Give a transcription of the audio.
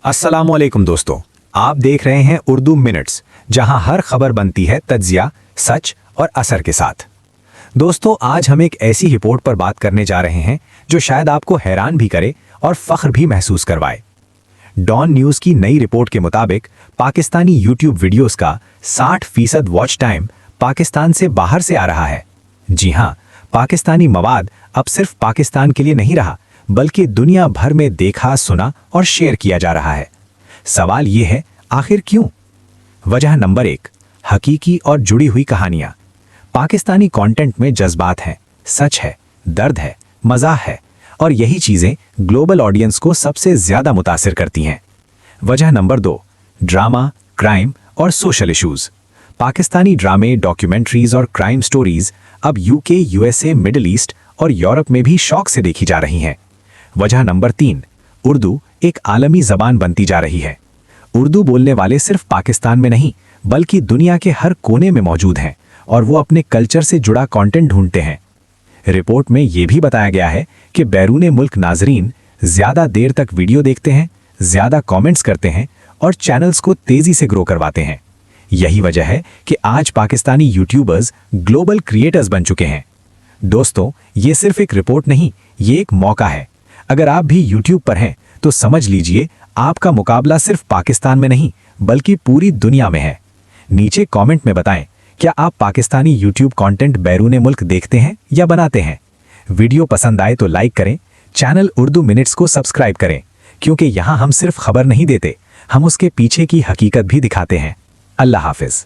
अस्सलामुअलैकुम दोस्तों, आप देख रहे हैं उर्दू मिनट्स, जहां हर खबर बनती है तज्जिया, सच और असर के साथ। दोस्तों, आज हम एक ऐसी रिपोर्ट पर बात करने जा रहे हैं जो शायद आपको हैरान भी करे और फख्र भी महसूस करवाए। डॉन न्यूज़ की नई रिपोर्ट के मुताबिक पाकिस्तानी यूट्यूब वीडियोस का 60% वॉच टाइम पाकिस्तान से बाहर से आ रहा है। जी हां, पाकिस्तानी मवाद अब सिर्फ पाकिस्तान के लिए नहीं रहा, बल्कि दुनिया भर में देखा, सुना और शेयर किया जा रहा है। सवाल यह है, आखिर क्यों? वजह नंबर 1, हकीकी और जुड़ी हुई कहानियां। पाकिस्तानी कंटेंट में जज्बात हैं, सच है, दर्द है, मजाक है, और यही चीजें ग्लोबल ऑडियंस को सबसे ज्यादा मुतासिर करती हैं। वजह नंबर 2, ड्रामा, क्राइम और सोशल इश्यूज। पाकिस्तानी ड्रामे, डॉक्यूमेंट्रीज और क्राइम स्टोरीज अब यूके, यूएसए, मिडिल ईस्ट और यूरोप में भी शौक से देखी जा रही हैं। वजह नंबर 3, उर्दू एक आलमी जबान बनती जा रही है। उर्दू बोलने वाले सिर्फ पाकिस्तान में नहीं, बल्कि दुनिया के हर कोने में मौजूद हैं और वो अपने कल्चर से जुड़ा कंटेंट ढूंढते हैं। रिपोर्ट में यह भी बताया गया है कि बैरूने मुल्क नाजरीन ज्यादा देर तक वीडियो देखते हैं, ज्यादा कमेंट्स करते हैं और चैनल्स को तेजी से ग्रो करवाते हैं। यही वजह है कि आज पाकिस्तानी यूट्यूबर्स ग्लोबल क्रिएटर्स बन चुके हैं। दोस्तों, ये सिर्फ एक रिपोर्ट नहीं, ये एक मौका है। अगर आप भी यूट्यूब पर हैं तो समझ लीजिए, आपका मुकाबला सिर्फ पाकिस्तान में नहीं, बल्कि पूरी दुनिया में है। नीचे कमेंट में बताएं, क्या आप पाकिस्तानी यूट्यूब कंटेंट बैरूने मुल्क देखते हैं या बनाते हैं? वीडियो पसंद आए तो लाइक करें, चैनल उर्दू मिनट्स को सब्सक्राइब करें, क्योंकि यहाँ हम सिर्फ खबर नहीं देते, हम उसके पीछे की हकीकत भी दिखाते हैं। अल्लाह हाफिज।